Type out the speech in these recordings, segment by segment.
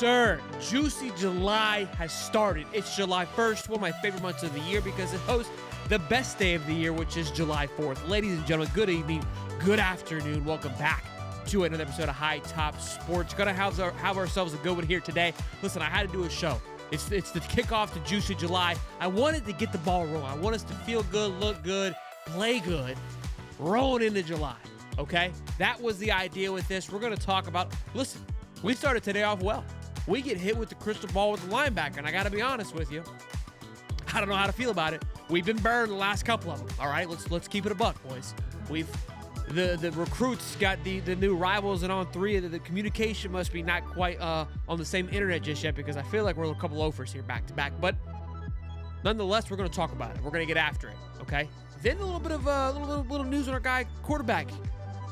sir. Juicy July has started. It's July 1st, one of my favorite months of the year because it hosts the best day of the year, which is July 4th. Ladies and gentlemen, good evening, good afternoon. Welcome back to another episode of High Top Sports. Gonna have ourselves a good one here today. Listen, I had to do a show. It's the kickoff to Juicy July. I wanted to get the ball rolling. I want us to feel good, look good, play good, rolling into July, okay? That was the idea with this. We're going to talk about, listen, we started today off well. We get hit with the crystal ball with the linebacker, and I got to be honest with you. I don't know how to feel about it. We've been burned the last couple of them, all right? Let's keep it a buck, boys. The recruits got the new rivals, and on three, the communication must be not quite on the same internet just yet because I feel like we're a couple loafers here back to back. But nonetheless, we're going to talk about it. We're going to get after it, okay? Then a little bit of little news on our guy, quarterback.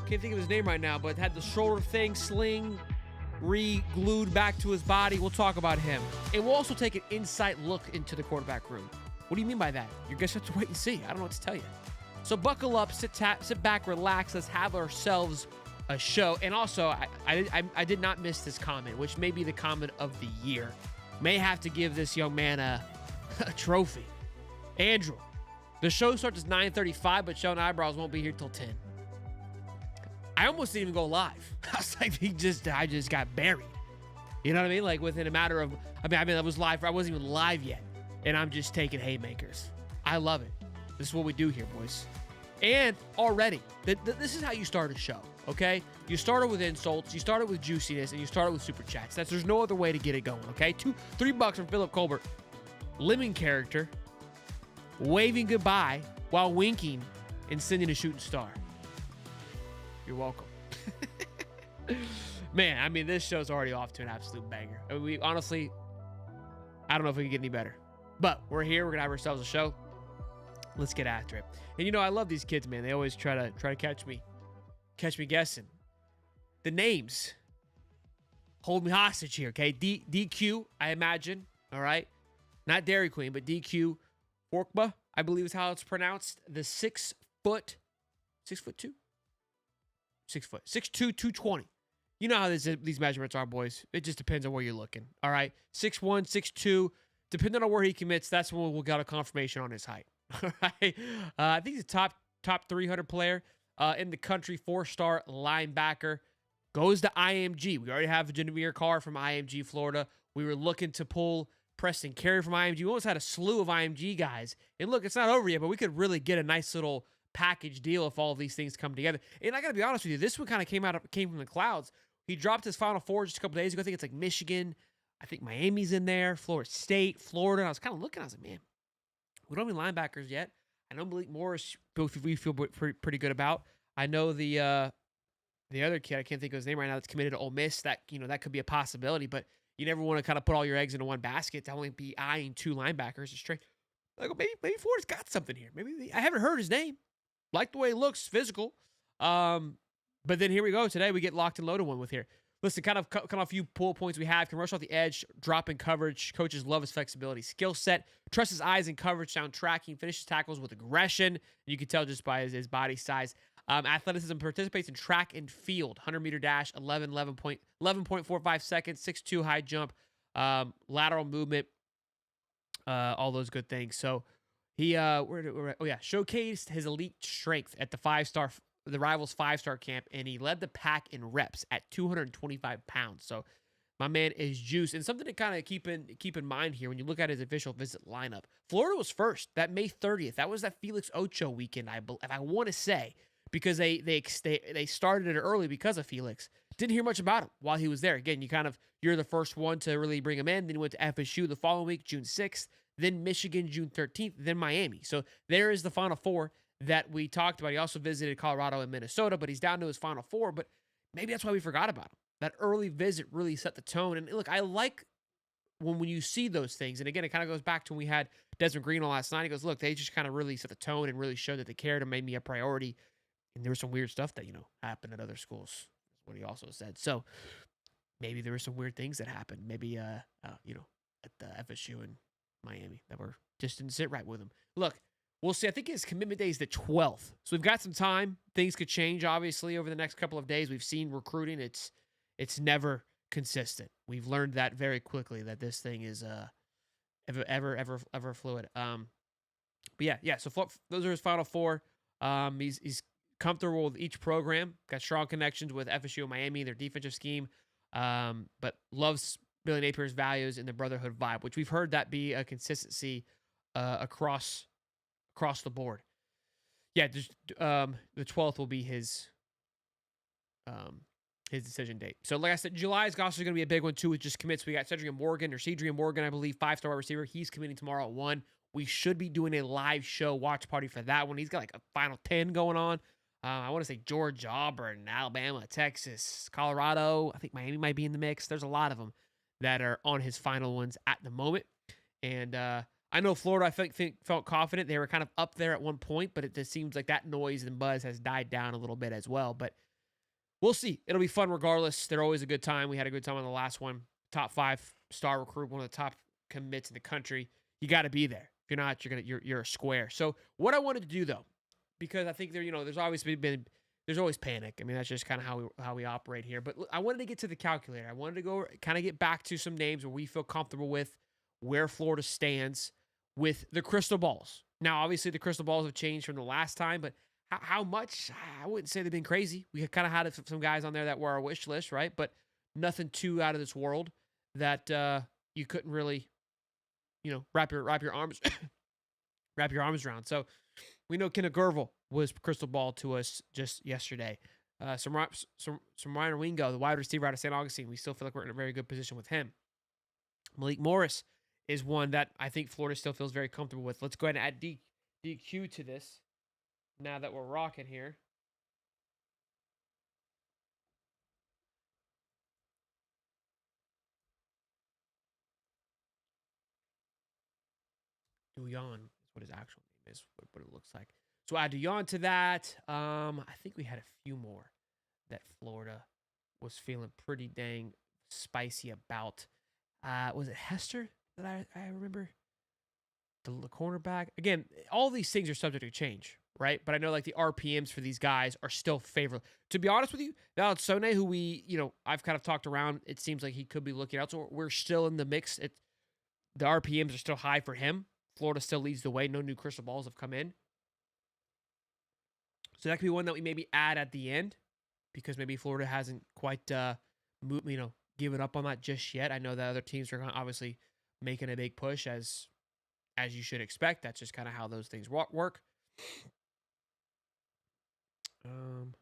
Can't think of his name right now, but had the shoulder thing, sling, re-glued back to his body. We'll talk about him. And we'll also take an insight look into the quarterback room. What do you mean by that? You're going to have to wait and see. I don't know what to tell you. So buckle up, sit back, relax. Let's have ourselves a show. And also, I did not miss this comment, which may be the comment of the year. May have to give this young man a trophy. Andrew, the show starts at 9:35, but Sheldon Eyebrows won't be here till 10. I almost didn't even go live. I was like, I just got buried. You know what I mean? Like within a matter of, I mean, I was live. I wasn't even live yet, and I'm just taking haymakers. I love it. This is what we do here, boys. And already, this is how you start a show, okay? You started with insults, you started with juiciness, and you started with super chats. There's no other way to get it going, okay? $3 from Philip Colbert. Living character, waving goodbye while winking and sending a shooting star. You're welcome. Man, I mean, this show's already off to an absolute banger. I mean, honestly, I don't know if we can get any better. But we're here. We're going to have ourselves a show. Let's get after it. And you know, I love these kids, man. They always try to catch me guessing. The names hold me hostage here, okay? DQ, I imagine. All right, not Dairy Queen, but DQ Orba, I believe is how it's pronounced. The 6'2", 6'2", 220. You know how these measurements are, boys. It just depends on where you're looking. All right, 6'1", 6'2". Depending on where he commits, that's when we'll get a confirmation on his height. All right. I think he's a top 300 player in the country, 4-star linebacker. Goes to IMG. We already have a Genevieve Carr from IMG, Florida. We were looking to pull Preston Carey from IMG. We almost had a slew of IMG guys. And look, it's not over yet, but we could really get a nice little package deal if all of these things come together. And I got to be honest with you, this one kind of came from the clouds. He dropped his Final Four just a couple days ago. I think it's like Michigan. I think Miami's in there, Florida State, Florida. And I was kind of looking. I was like, man, we don't have any linebackers yet. I know Malik Morris, we feel pretty good about. I know the other kid, I can't think of his name right now, that's committed to Ole Miss. That could be a possibility, but you never want to kind of put all your eggs into one basket to only be eyeing two linebackers. It's straight. Like maybe Florida's got something here. Maybe I haven't heard his name. Like the way he looks, physical. But then here we go. Today we get locked and loaded one with here. Listen, kind of a few pull points we have. Can rush off the edge, drop in coverage. Coaches love his flexibility. Skill set, trusts his eyes in coverage, sound tracking, finishes tackles with aggression. You can tell just by his body size. Athleticism, participates in track and field. 100-meter dash, 11.45 seconds, 6'2" high jump, lateral movement, all those good things. So he showcased his elite strength at the Rivals 5-star camp, and he led the pack in reps at 225 pounds. So my man is juice. And something to kind of keep in mind here when you look at his official visit lineup. Florida was first, that May 30th. That was that Felix Ocho weekend, I want to say, because they started it early because of Felix. Didn't hear much about him while he was there. Again, you're the first one to really bring him in. Then he went to FSU the following week, June 6th, then Michigan, June 13th, then Miami. So there is the Final Four that we talked about. He also visited Colorado and Minnesota, but he's down to his Final Four. But maybe that's why we forgot about him. That early visit really set the tone. And look, I like when you see those things. And again, it kind of goes back to when we had Desmond Green on last night. He goes, look, they just kind of really set the tone and really showed that they cared and made me a priority. And there was some weird stuff that, happened at other schools, is what he also said. So maybe there were some weird things that happened. Maybe, at the FSU and Miami that just didn't sit right with him. Look, we'll see. I think his commitment day is the 12th. So we've got some time. Things could change, obviously, over the next couple of days. We've seen recruiting. It's never consistent. We've learned that very quickly that this thing is ever fluid. But yeah. So those are his final four. He's comfortable with each program. Got strong connections with FSU and Miami, their defensive scheme. But loves Billy Napier's values and the brotherhood vibe, which we've heard that be a consistency across the board. Yeah, just the 12th will be his decision date. So like I said, July is also going to be a big one too with just commits. We got Cedric Morgan, I believe, 5-star wide receiver. He's committing tomorrow at 1. We should be doing a live show watch party for that one. He's got like a final 10 going on. I want to say Georgia, Auburn, Alabama, Texas, Colorado. I think Miami might be in the mix. There's a lot of them that are on his final ones at the moment. And I know Florida, I think felt confident. They were kind of up there at one point, but it just seems like that noise and buzz has died down a little bit as well. But we'll see. It'll be fun regardless. They're always a good time. We had a good time on the last one. Top 5-star recruit, one of the top commits in the country. You got to be there. If you're not, you're a square. So what I wanted to do though, because I think there's always panic. I mean, that's just kind of how we operate here. But I wanted to get to the calculator. I wanted to go kind of get back to some names where we feel comfortable with where Florida stands with the crystal balls. Now, obviously, the crystal balls have changed from the last time, but how much? I wouldn't say they've been crazy. We kind of had some guys on there that were our wish list, right? But nothing too out of this world that you couldn't really, wrap your arms wrap your arms around. So we know Kendall Gervil was crystal ball to us just yesterday. Some Ryan Wingo, the wide receiver out of St. Augustine, we still feel like we're in a very good position with him. Malik Morris is one that I think Florida still feels very comfortable with. Let's go ahead and add DQ to this now that we're rocking here. Duyon is what his actual name is, what it looks like. So add Duyon to that. I think we had a few more that Florida was feeling pretty dang spicy about. Was it Hester that I remember? The cornerback. Again, all these things are subject to change, right? But I know like the RPMs for these guys are still favorable. To be honest with you, now it's Sone, who I've kind of talked around. It seems like he could be looking out. So we're still in the mix. The RPMs are still high for him. Florida still leads the way. No new crystal balls have come in. So that could be one that we maybe add at the end because maybe Florida hasn't quite given up on that just yet. I know that other teams are obviously making a big push as you should expect. That's just kind of how those things work. Let me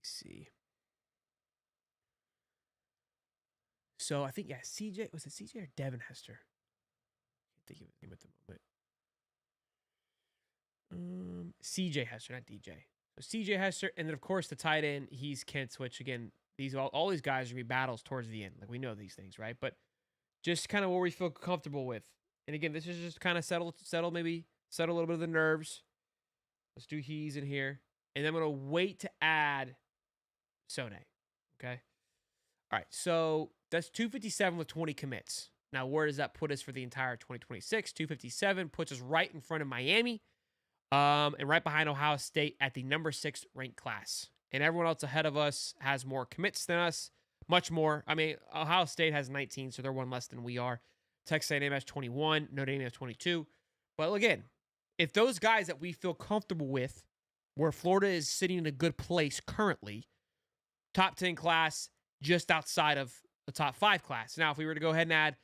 see. So I think, CJ, was it CJ or Devin Hester? I can't think of his name at the moment. CJ Hester, not DJ. So CJ Hester, and then of course the tight end, he's Kent Switch. Again, all these guys are going to be battles towards the end. Like we know these things, right? But just kind of where we feel comfortable with. And again, this is just kind of settle a little bit of the nerves. Let's do he's in here. And then I'm going to wait to add Sone. Okay? All right, so that's 257 with 20 commits. Now, where does that put us for the entire 2026? 257 puts us right in front of Miami and right behind Ohio State at the number 6 ranked class. And everyone else ahead of us has more commits than us, much more. I mean, Ohio State has 19, so they're one less than we are. Texas A&M has 21, Notre Dame has 22. But again, if those guys that we feel comfortable with, where Florida is sitting in a good place currently, top 10 class, just outside of the top 5 class. Now, if we were to go ahead and add,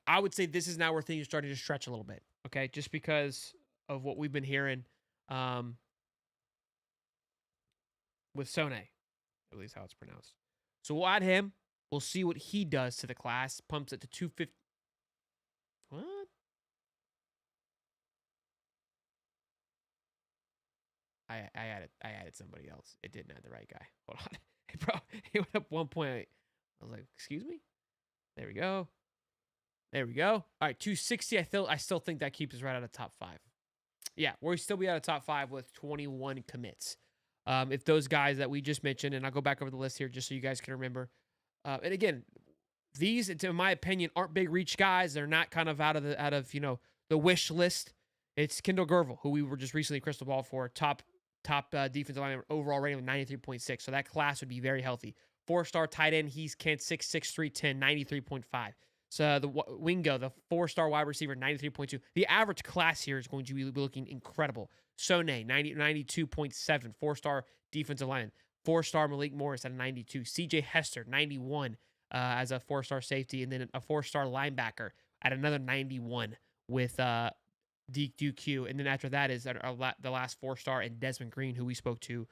I would say this is now where things are starting to stretch a little bit, okay? Just because of what we've been hearing with Sone, at least how it's pronounced. So we'll add him. We'll see what he does to the class. Pumps it to 250. What? I added somebody else. It didn't add the right guy. Hold on. Bro, he went up 1 point. I was like, excuse me? There we go. All right, 260. I still think that keeps us right out of top 5. Yeah, we'll still be out of top 5 with 21 commits. If those guys that we just mentioned, and I'll go back over the list here just so you guys can remember. And again, these, in my opinion, aren't big reach guys. They're not kind of out of the wish list. It's Kendall Gervil, who we were just recently crystal ball for, top top defensive line overall rating of 93.6. So that class would be very healthy. 4-star tight end, he's 6'6", 310, 93.5. So the Wingo, the 4-star wide receiver, 93.2. The average class here is going to be looking incredible. Sone, 92.7, 4-star defensive lineman. 4-star Malik Morris at a 92. CJ Hester, 91 as a 4-star safety. And then a 4-star linebacker at another 91 with DQ. And then after that is the last 4-star and Desmond Green, who we spoke to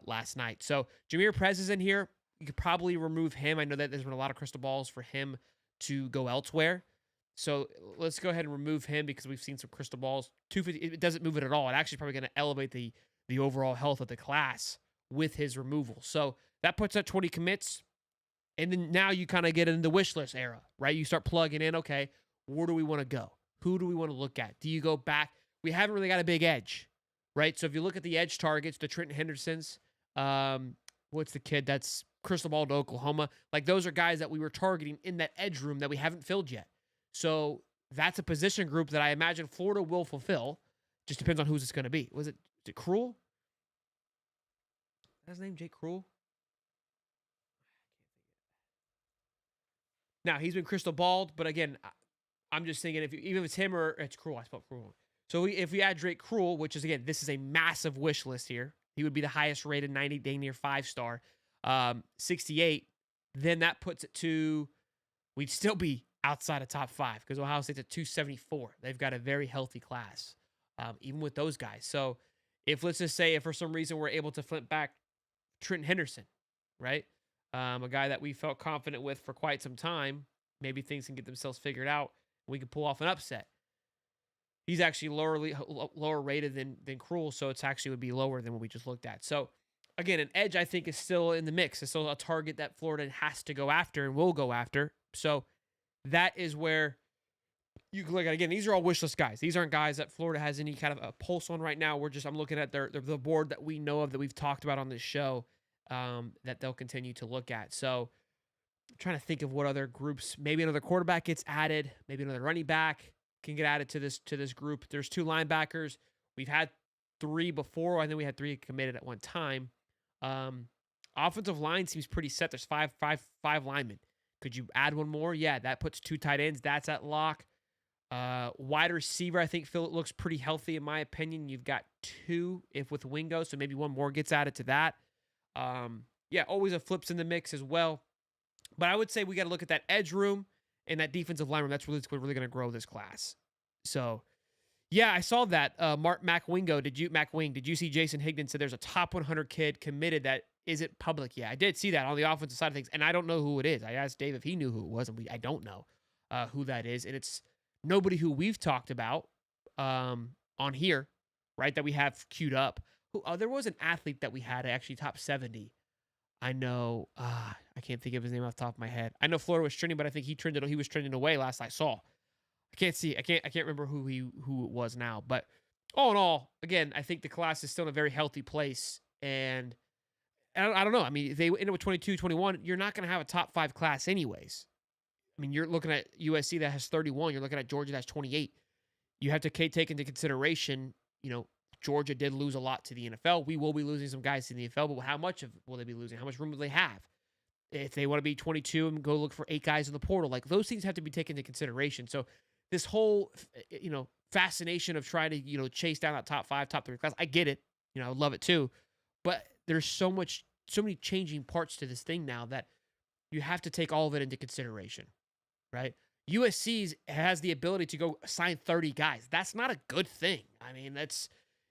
last night. So Jameer Perez is in here. You could probably remove him. I know that there's been a lot of crystal balls for him to go elsewhere. So let's go ahead and remove him because we've seen some crystal balls. 250, it doesn't move it at all. It actually probably going to elevate the overall health of the class with his removal. So that puts up 20 commits. And then now you kind of get in the wish list era, right? You start plugging in, okay, where do we want to go? Who do we want to look at? Do you go back? We haven't really got a big edge, right? So if you look at the edge targets, the Trenton Hendersons, what's the kid that's crystal ball to Oklahoma? Like those are guys that we were targeting in that edge room that we haven't filled yet. So that's a position group that I imagine Florida will fulfill. Just depends on who's it's going to be. Is it Cruel? Is his name Jake Cruel? Now, he's been crystal balled, but again, I'm just thinking even if it's him or it's Cruel, I spelled Cruel. So if we add Drake Cruel, which is, again, this is a massive wish list here. He would be the highest rated 90-day near 5-star, 68. Then that puts it to, we'd still be outside of top 5 because Ohio State's at 274. They've got a very healthy class, even with those guys. So if, let's just say, if for some reason we're able to flip back Trenton Henderson, right? A guy that we felt confident with for quite some time, maybe things can get themselves figured out. We could pull off an upset. He's actually lower rated than Cruel, so it's actually would be lower than what we just looked at. So, again, an edge, I think, is still in the mix. It's still a target that Florida has to go after and will go after. So, that is where you can look at. Again, these are all wish list guys. These aren't guys that Florida has any kind of a pulse on right now. I'm looking at the board that we know of, that we've talked about on this show, that they'll continue to look at. So, I'm trying to think of what other groups. Maybe another quarterback gets added. Maybe another running back can get added to this group. There's 2 linebackers. We've had 3 before. I think we had 3 committed at one time. Offensive line seems pretty set. There's five linemen. Could you add one more? Yeah, that puts 2 tight ends. That's at lock. Wide receiver, I think Phil looks pretty healthy in my opinion. You've got 2 if with Wingo, so maybe 1 more gets added to that. Yeah, always a flips in the mix as well. But I would say we got to look at that edge room and that defensive line room. That's really going to grow this class. So, yeah, I saw that. Mac Wing, did you see Jason Higdon said there's a top 100 kid committed that isn't public? Yeah, I did see that on the offensive side of things, and I don't know who it is. I asked Dave if he knew who it was, and I don't know who that is. And it's nobody who we've talked about on here, right, that we have queued up. There was an athlete that we had actually top 70. I know, I can't think of his name off the top of my head. I know Florida was trending, but I think he was trending away last I saw. I can't remember who it was now. But all in all, again, I think the class is still in a very healthy place. And I don't know. I mean, if they end up with 22, 21, you're not going to have a top 5 class anyways. I mean, you're looking at USC that has 31. You're looking at Georgia that's 28. You have to take into consideration, Georgia did lose a lot to the NFL. We will be losing some guys to the NFL, but how much will they be losing? How much room will they have? If they want to be 22 and go look for 8 guys in the portal, like those things have to be taken into consideration. So this whole, fascination of trying to, chase down that top 5, top 3 class, I get it. I would love it too. But there's so many changing parts to this thing now that you have to take all of it into consideration, right? USC has the ability to go sign 30 guys. That's not a good thing. I mean,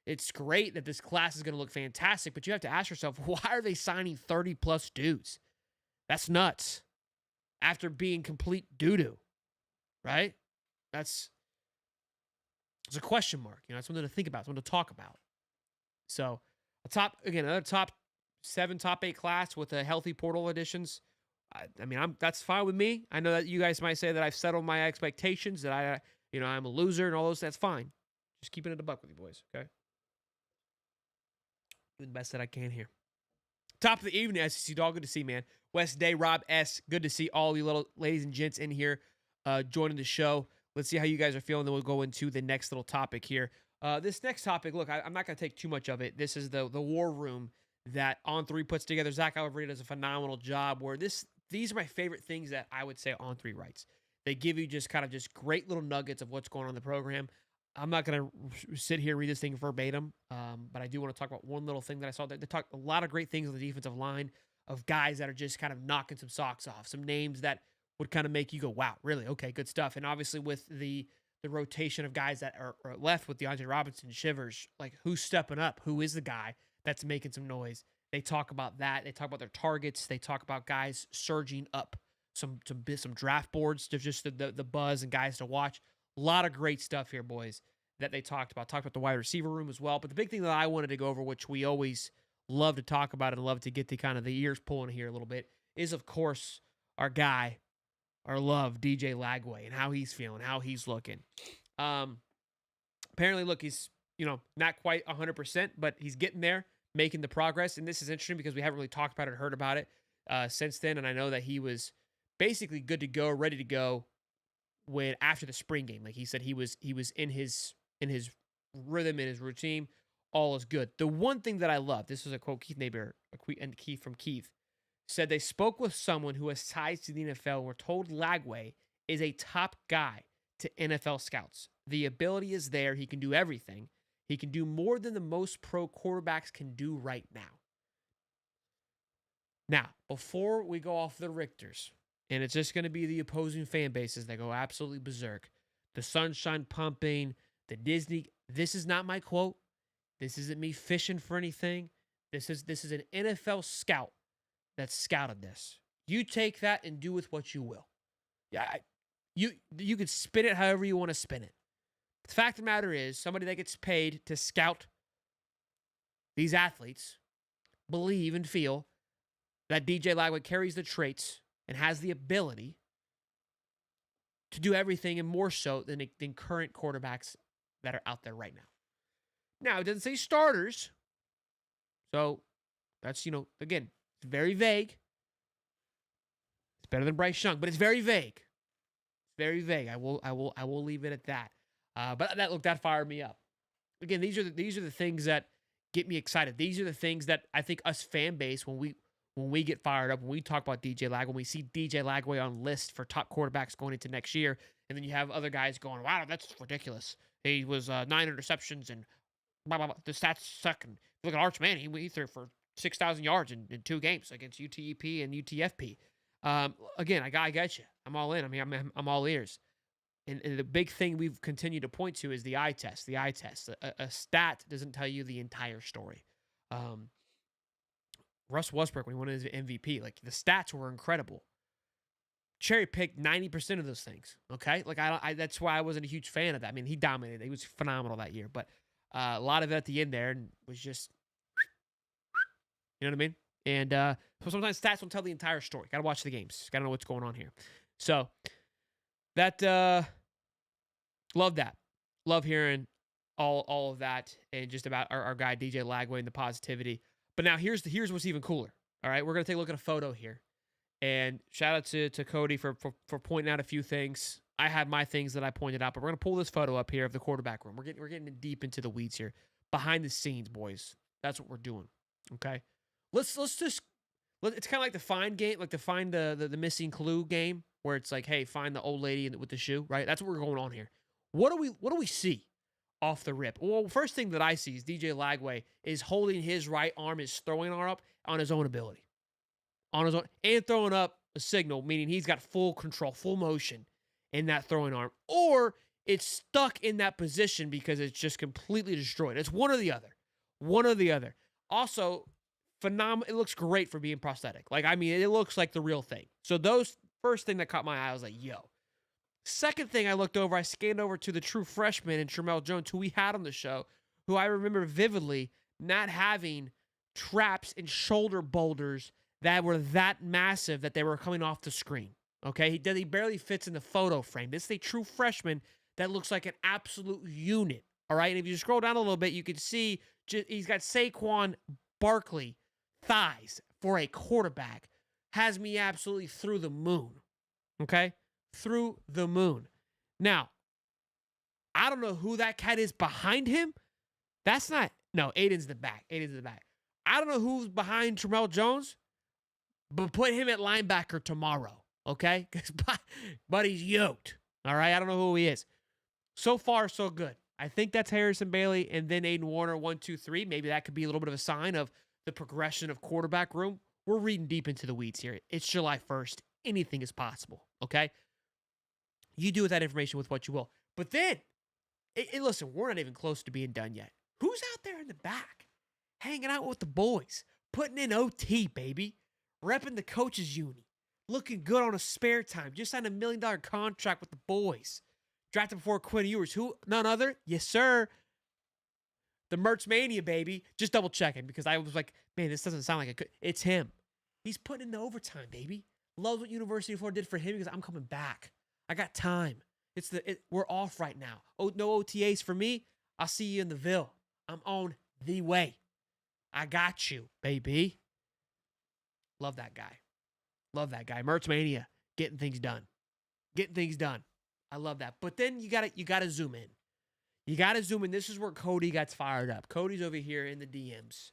it's great that this class is going to look fantastic, but you have to ask yourself, why are they signing 30-plus dudes? That's nuts. After being complete doo-doo, right? It's a question mark. It's something to think about, something to talk about. So, another top 7, top 8 class with a healthy portal additions. I mean, that's fine with me. I know that you guys might say that I've settled my expectations, that I'm a loser and all those. That's fine. Just keeping it a buck with you boys, okay? Doing the best that I can here. Top of the evening, SEC Dog. Good to see, man. West Day, Rob S. Good to see all you little ladies and gents in here joining the show. Let's see how you guys are feeling. Then we'll go into the next little topic here. This next topic, look, I'm not going to take too much of it. This is the war room that On3 puts together. Zach Alavrita does a phenomenal job. These are my favorite things that I would say On3 writes. They give you just kind of just great little nuggets of what's going on in the program. I'm not going to sit here and read this thing verbatim, but I do want to talk about one little thing that I saw. They talk a lot of great things on the defensive line of guys that are just kind of knocking some socks off, some names that would kind of make you go, wow, really? Okay, good stuff. And obviously with the rotation of guys that are left with DeAndre Robinson, Shivers, like who's stepping up? Who is the guy that's making some noise? They talk about that. They talk about their targets. They talk about guys surging up some draft boards to just the buzz and guys to watch. A lot of great stuff here, boys, that they talked about. Talked about the wide receiver room as well. But the big thing that I wanted to go over, which we always love to talk about and love to get the kind of the ears pulling here a little bit, is, of course, our guy, our love, DJ Lagway, and how he's feeling, how he's looking. Apparently, look, he's, not quite 100%, but he's getting there, making the progress. And this is interesting because we haven't really talked about it or heard about it since then. And I know that he was basically good to go, ready to go after the spring game. Like he said, he was in his rhythm, in his routine. All is good. The one thing that I love, this was a quote Keith Napier, and Keith from Keith, said they spoke with someone who has ties to the NFL and were told Lagway is a top guy to NFL scouts. The ability is there. He can do everything. He can do more than the most pro quarterbacks can do right now. Now, before we go off the Richters, and it's just going to be the opposing fan bases that go absolutely berserk, the sunshine pumping, the Disney, this is not my quote. This isn't me fishing for anything. This is an NFL scout that scouted this. You take that and do with what you will. Yeah, you could spin it however you want to spin it. The fact of the matter is, somebody that gets paid to scout these athletes believe and feel that DJ Lagway carries the traits and has the ability to do everything and more so than current quarterbacks that are out there right now. Now, it doesn't say starters. So that's, again, it's very vague. It's better than Bryce Young, but it's very vague. It's very vague. I will leave it at that. But that fired me up. Again, these are the things that get me excited. These are the things that I think us fan base, when we get fired up, when we talk about DJ Lagway, when we see DJ Lagway on list for top quarterbacks going into next year, and then you have other guys going, wow, that's ridiculous. He was 9 interceptions and blah, blah, blah. The stats suck. And look at Arch Manning. He threw for 6,000 yards in 2 games against UTEP and UTFP. Again, I got you. I'm all in. I mean, I'm all ears. And the big thing we've continued to point to is the eye test. The eye test. A stat doesn't tell you the entire story. Russ Westbrook, when he won his MVP, like the stats were incredible. Cherry picked 90% of those things. Okay, like that's why I wasn't a huge fan of that. I mean, he dominated. He was phenomenal that year, but a lot of it at the end there was just, you know what I mean. And so sometimes stats don't tell the entire story. Got to watch the games. Got to know what's going on here. So that love that. Love hearing all of that and just about our guy DJ Lagway and the positivity. But now here's what's even cooler. All right, we're gonna take a look at a photo here, and shout out to Cody for pointing out a few things. I had my things that I pointed out, but we're gonna pull this photo up here of the quarterback room. We're getting deep into the weeds here, behind the scenes, boys. That's what we're doing. Okay, let's just it's kind of like the find game, like the find the missing clue game, where it's like, hey, find the old lady with the shoe. Right, that's what we're going on here. What do we see off the rip? Well, first thing that I see is DJ Lagway is holding his right arm, his throwing arm up on his own ability. On his own, and throwing up a signal, meaning he's got full control, full motion in that throwing arm. Or it's stuck in that position because it's just completely destroyed. It's one or the other. One or the other. Also, phenomenal. It looks great for being prosthetic. Like, I mean, it looks like the real thing. So those, first thing that caught my eye, I was like, yo. Second thing I looked over, I scanned over to the true freshman and Tramel Jones, who we had on the show, who I remember vividly not having traps and shoulder boulders that were that massive that they were coming off the screen. Okay, he barely fits in the photo frame. This is a true freshman that looks like an absolute unit. All right, and if you scroll down a little bit, you can see he's got Saquon Barkley thighs for a quarterback. Has me absolutely through the moon. Okay? Through the moon. Now, I don't know who that cat is behind him, That's not. No, Aiden's the back. Aiden's the back. I don't know who's behind Terrell Jones, but put him at linebacker tomorrow, okay? Because buddy's yoked. All right, I don't know who he is. So far, so good. I think that's Harrison Bailey and then Aiden Warner, 1, 2, 3. Maybe that could be a little bit of a sign of the progression of quarterback room. We're reading deep into the weeds here. It's July 1st. Anything is possible, okay? You do with that information with what you will. But then, listen, we're not even close to being done yet. Who's out there in the back? Hanging out with the boys. Putting in OT, baby. Repping the coaches' uni. Looking good on a spare time. Just signed $1 million contract with the boys. Drafted before Quinn Ewers. Who? None other? Yes, sir. The Merch Mania, baby. Just double checking because I was like, man, this doesn't sound like a good. It's him. He's putting in the overtime, baby. Loves what University of Florida did for him because I'm coming back. I got time. We're off right now. Oh, no OTAs for me. I'll see you in the Ville. I'm on the way. I got you, baby. Love that guy. Love that guy. Merch Mania. Getting things done. Getting things done. I love that. But then you gotta zoom in. You gotta zoom in. This is where Cody gets fired up. Cody's over here in the DMs.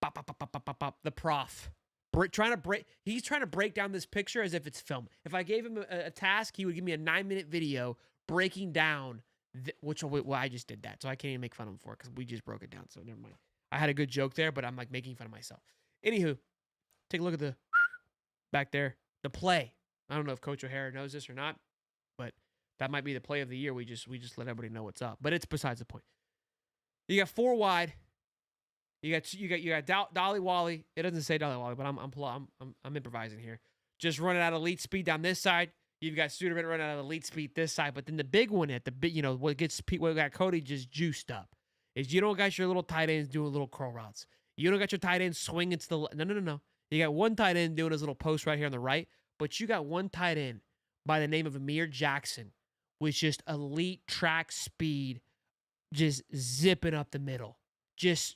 Bop, bop, bop, bop, bop, bop, bop. The prof. He's trying to break down this picture as if it's film. If I gave him a task, he would give me a 9-minute video breaking down, I just did that. So I can't even make fun of him for it because we just broke it down. So never mind. I had a good joke there, but I'm like making fun of myself. Anywho, take a look at the back there. The play. I don't know if Coach O'Hara knows this or not, but that might be the play of the year. We just let everybody know what's up. But it's besides the point. You got 4 wide. You got Dolly Wally. It doesn't say Dolly Wally, but I'm improvising here. Just running out of elite speed down this side. You've got Suderman running out of elite speed this side. But then the big one what got Cody just juiced up is you don't got your little tight ends doing little curl routes. You don't got your tight end swinging to the no. You got one tight end doing his little post right here on the right, but you got one tight end by the name of Amir Jackson with just elite track speed, just zipping up the middle, just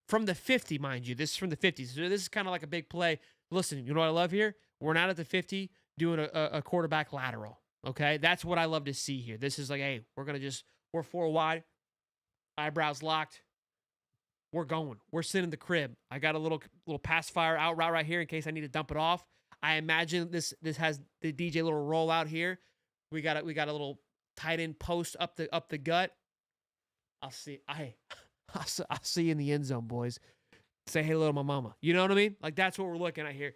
from the 50, mind you. This is from the 50s. So this is kind of like a big play. Listen, you know what I love here? We're not at the 50 doing a quarterback lateral, okay? That's what I love to see here. This is like, hey, we're 4 wide, eyebrows locked. We're going. We're sitting in the crib. I got a little pass fire out route right here in case I need to dump it off. I imagine this has the DJ little rollout here. We got a little tight end post up the gut. I'll see you in the end zone, boys. Say hello to my mama. You know what I mean? Like that's what we're looking at here.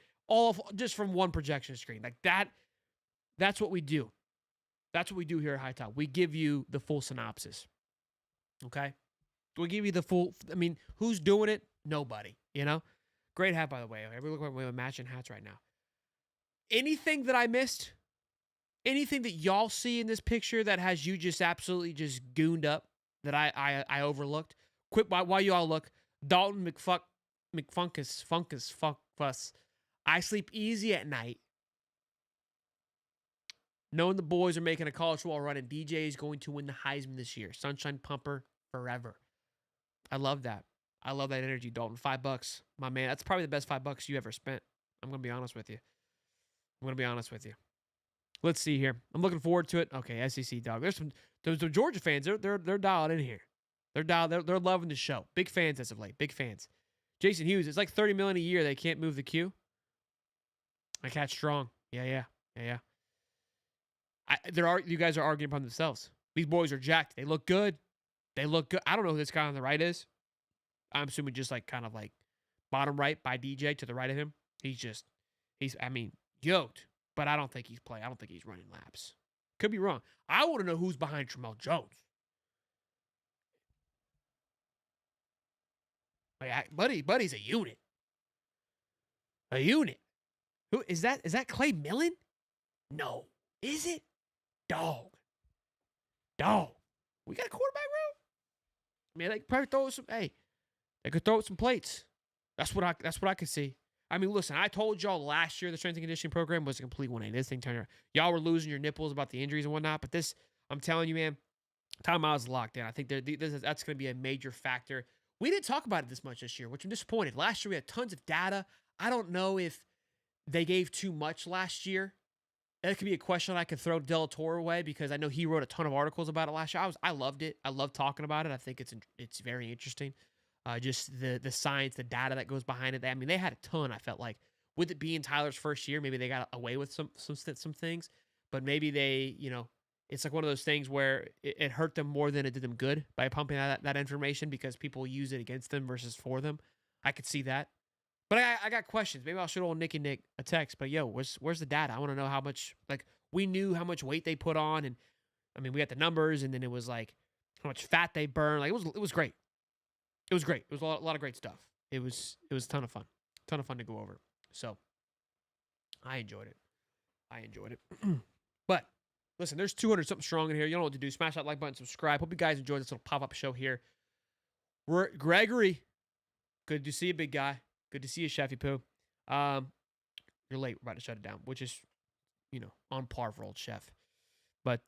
Just from one projection screen. Like that's what we do. That's what we do here at High Top. We give you the full synopsis. Okay? We give you the full, who's doing it? Nobody, you know? Great hat, by the way. We look like we have matching hats right now. Anything that I missed? Anything that y'all see in this picture that has you just absolutely just gooned up that I overlooked? Quick, while you all look, Dalton McFuss. I sleep easy at night, knowing the boys are making a college football run and DJ is going to win the Heisman this year. Sunshine Pumper forever. I love that. I love that energy, Dalton. $5, my man. That's probably the best $5 you ever spent. I'm going to be honest with you. Let's see here. I'm looking forward to it. Okay, SEC dog. There's some Georgia fans. They're dialed in here. They're loving the show. Big fans as of late. Big fans. Jason Hughes. It's like $30 million a year. They can't move the queue. I catch strong. Yeah. You guys are arguing upon themselves. These boys are jacked. They look good. I don't know who this guy on the right is. I'm assuming just like kind of like bottom right by DJ to the right of him. He's yoked, but I don't think he's playing. I don't think he's running laps. Could be wrong. I want to know who's behind Terrell Jones. Like, buddy's a unit. A unit. Who is that? Is that Clay Millen? No. Is it? Dog. We got a quarterback room? Man, they could probably throw some. Hey, they could throw some plates. That's what I could see. Listen, I told y'all last year the strength and conditioning program was a complete 180. This thing turned around. Y'all were losing your nipples about the injuries and whatnot, but this, I'm telling you, man, timeout is locked in. I think that's going to be a major factor. We didn't talk about it this much this year, which I'm disappointed. Last year we had tons of data. I don't know if they gave too much last year. That could be a question I could throw Del Toro away because I know he wrote a ton of articles about it last year. I loved it. I love talking about it. I think it's very interesting. Just the science, the data that goes behind it. I mean, they had a ton. I felt like with it being Tyler's first year, maybe they got away with some things, but maybe they, it's like one of those things where it hurt them more than it did them good by pumping that information because people use it against them versus for them. I could see that. But I got questions. Maybe I'll shoot old Nick and Nick a text. But yo, where's the data? I want to know how much. Like we knew how much weight they put on, and I mean we got the numbers, and then it was like how much fat they burn. Like it was great. It was great. It was a lot of great stuff. It was a ton of fun. Ton of fun to go over. So I enjoyed it. But listen, there's 200 something strong in here. You know what to do. Smash that like button, subscribe. Hope you guys enjoyed this little pop-up show here. We're Gregory. Good to see you, big guy. Good to see you, Chefy Poo. You're late. We're about to shut it down, which is, on par for old Chef. But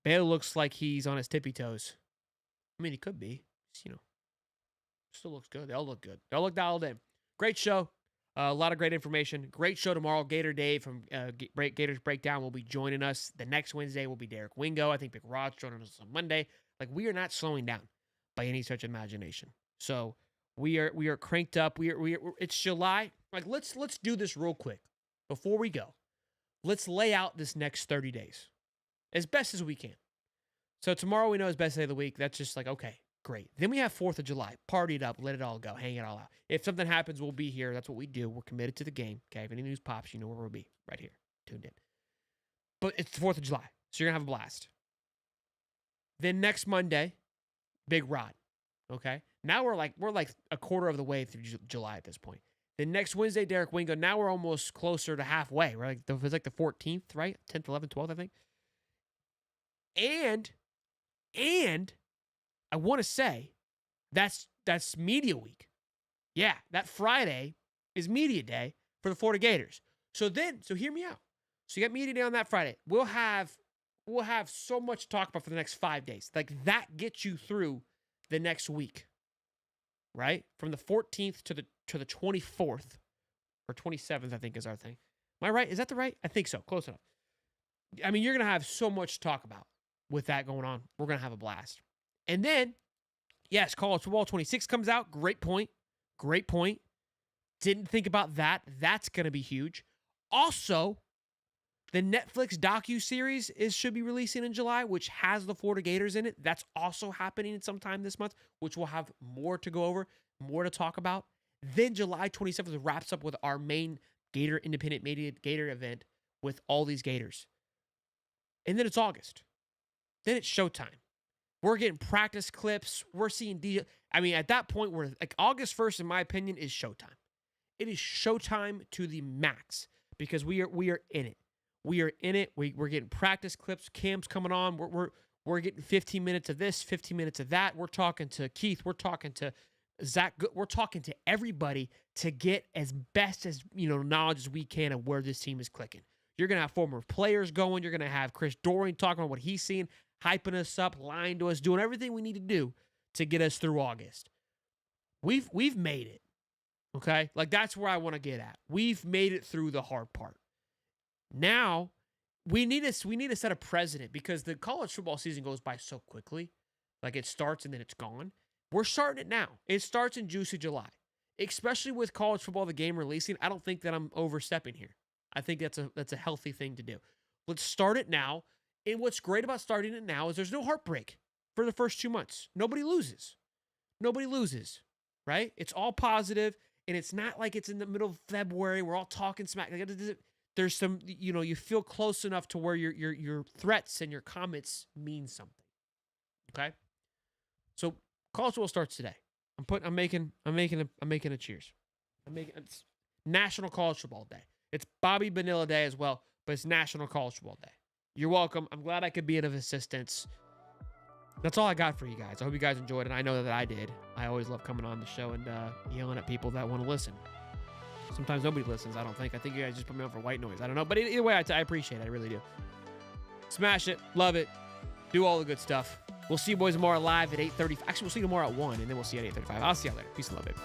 Baylor looks like he's on his tippy toes. I mean, he could be. Still looks good. They all look good. They all look dialed in. Great show. A lot of great information. Great show tomorrow. Gator Dave from Gators Breakdown will be joining us. The next Wednesday will be Derek Wingo. I think Big Rod's joining us on Monday. Like, we are not slowing down by any such imagination. So we are cranked up. It's July. Like, let's do this real quick before we go. Let's lay out this next 30 days as best as we can. So tomorrow we know is best day of the week. That's just like, okay, great. Then we have 4th of July. Party it up. Let it all go. Hang it all out. If something happens, we'll be here. That's what we do. We're committed to the game. Okay, if any news pops, you know where we'll be. Right here. Tuned in. But it's the 4th of July. So you're going to have a blast. Then next Monday, Big Rod. Okay? Now we're like a quarter of the way through July at this point. Then next Wednesday, Derek Wingo. Now we're almost closer to halfway. Right? It's like the 14th, right? 10th, 11th, 12th, I think. And I want to say that's media week. Yeah, that Friday is media day for the Florida Gators. So hear me out. So you got media day on that Friday. We'll have so much to talk about for the next 5 days. Like that gets you through the next week. Right? From the 14th to the 24th or 27th, I think is our thing. Am I right? Is that the right? I think so. Close enough. I mean, you're going to have so much to talk about with that going on. We're going to have a blast. And then, yes, College Football 26 comes out. Great point. Great point. Didn't think about that. That's going to be huge. Also, the Netflix docu-series should be releasing in July, which has the Florida Gators in it. That's also happening sometime this month, which we'll have more to go over, more to talk about. Then July 27th wraps up with our main Gator Independent Media Gator event with all these Gators. And then it's August. Then it's showtime. We're getting practice clips. We're seeing DJ. I mean, at that point, we're like August 1st, in my opinion, is showtime. It is showtime to the max because we are in it. We are in it. We're getting practice clips. Cam's coming on. We're getting 15 minutes of this, 15 minutes of that. We're talking to Keith. We're talking to Zach. We're talking to everybody to get as best as knowledge as we can of where this team is clicking. You're gonna have former players going. You're gonna have Chris Dorian talking about what he's seeing, hyping us up, lying to us, doing everything we need to do to get us through August. We've made it. Okay? Like that's where I want to get at. We've made it through the hard part. Now, we need to set a precedent because the college football season goes by so quickly. Like it starts and then it's gone. We're starting it now. It starts in juicy July. Especially with college football, the game releasing, I don't think that I'm overstepping here. I think that's a healthy thing to do. Let's start it now. And what's great about starting it now is there's no heartbreak for the first 2 months. Nobody loses. Nobody loses, right? It's all positive, and it's not like it's in the middle of February. We're all talking smack. There's some, you feel close enough to where your threats and your comments mean something. Okay? So college football starts today. I'm making a cheers. It's National College Football Day. It's Bobby Bonilla Day as well, but it's National College Football Day. You're welcome. I'm glad I could be of assistance. That's all I got for you guys. I hope you guys enjoyed it. I know that I did. I always love coming on the show and yelling at people that want to listen. Sometimes nobody listens, I don't think. I think you guys just put me on for white noise. I don't know. But either way, I appreciate it. I really do. Smash it. Love it. Do all the good stuff. We'll see you boys tomorrow live at 8:30. Actually, we'll see you tomorrow at 1, and then we'll see you at 8:35. I'll see you later. Peace and love, baby.